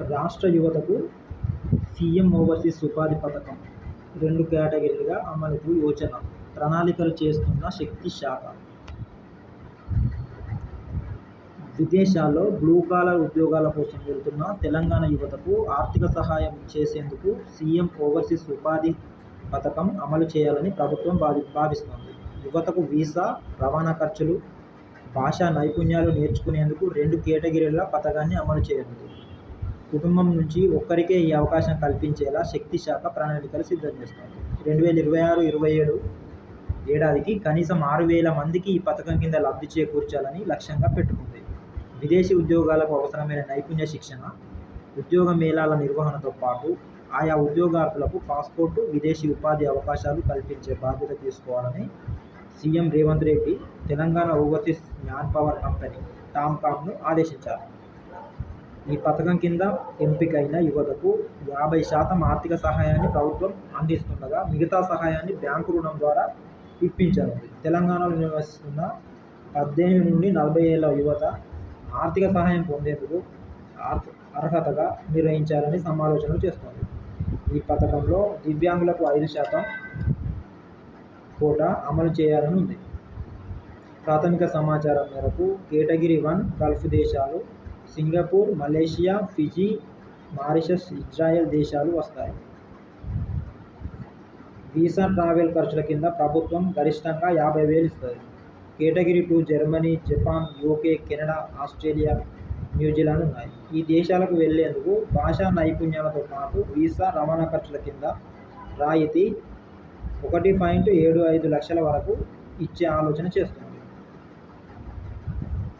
రాష్ట్ర యువతకు CM overseas ఉపాధి పథకం 2 కేటగిరీలుగా అమలుకు యోచన, ప్రణాళికలు చేస్తున్న శక్తి శాఖ. విదేశాల్లో బ్లూ కాలర్ ఉద్యోగాల కోసం వెళ్తున్న తెలంగాణ యువతకు ఆర్థిక సహాయం చేసేందుకు సీఎం ఓవర్సీస్ ఉపాధి పథకం అమలు చేయాలని ప్రభుత్వం భావిస్తోంది. యువతకు వీసా, రవాణా ఖర్చులు, భాషా నైపుణ్యాలు నేర్చుకునేందుకు 2 కేటగిరీల పథకాన్ని అమలు చేయనుంది. కుటుంబం నుంచి ఒక్కరికే ఈ అవకాశం కల్పించేలా శక్తి శాఖ ప్రణాళికలు సిద్ధం చేస్తోంది. 2026-27 ఏడాదికి కనీసం 6,000 మందికి ఈ పథకం కింద లబ్ధి చేకూర్చాలని లక్ష్యంగా పెట్టుకుంది. విదేశీ ఉద్యోగాలకు అవసరమైన నైపుణ్య శిక్షణ, ఉద్యోగ మేళాల నిర్వహణతో పాటు ఆయా ఉద్యోగార్థులకు పాస్పోర్టు, విదేశీ ఉపాధి అవకాశాలు కల్పించే బాధ్యత తీసుకోవాలని CM Revanth Reddy Telangana overseas manpower company టామ్కామ్ను ఆదేశించారు. ఈ పథకం కింద ఎంపికైన యువతకు 50% ఆర్థిక సహాయాన్ని ప్రభుత్వం అందిస్తుండగా మిగతా సహాయాన్ని బ్యాంకు రుణం ద్వారా ఇప్పించనుంది. తెలంగాణలో నివసిస్తున్న 18 నుండి 40 ఏళ్ల యువత ఆర్థిక సహాయం పొందేందుకు అర్హతగా నిర్ణయించాలని సమాలోచనలు చేస్తోంది. ఈ పథకంలో దివ్యాంగులకు 5% కోటా అమలు చేయాలని ఉంది. ప్రాథమిక సమాచారం మేరకు కేటగిరీ 1 గల్ఫ్ దేశాలు, Singapore, Malaysia, Fiji, Mauritius, Israel దేశాలు వస్తాయి. వీసా, ట్రావెల్ ఖర్చుల కింద ప్రభుత్వం గరిష్టంగా 50,000 ఇస్తుంది. Category 2 Germany, Japan, UK, Canada, Australia, New Zealand ఉన్నాయి. ఈ దేశాలకు వెళ్లేందుకు భాషా నైపుణ్యాలతో పాటు వీసా, రవాణా ఖర్చుల కింద రాయితీ 1.75 లక్షల వరకు ఇచ్చే ఆలోచన చేస్తుంది.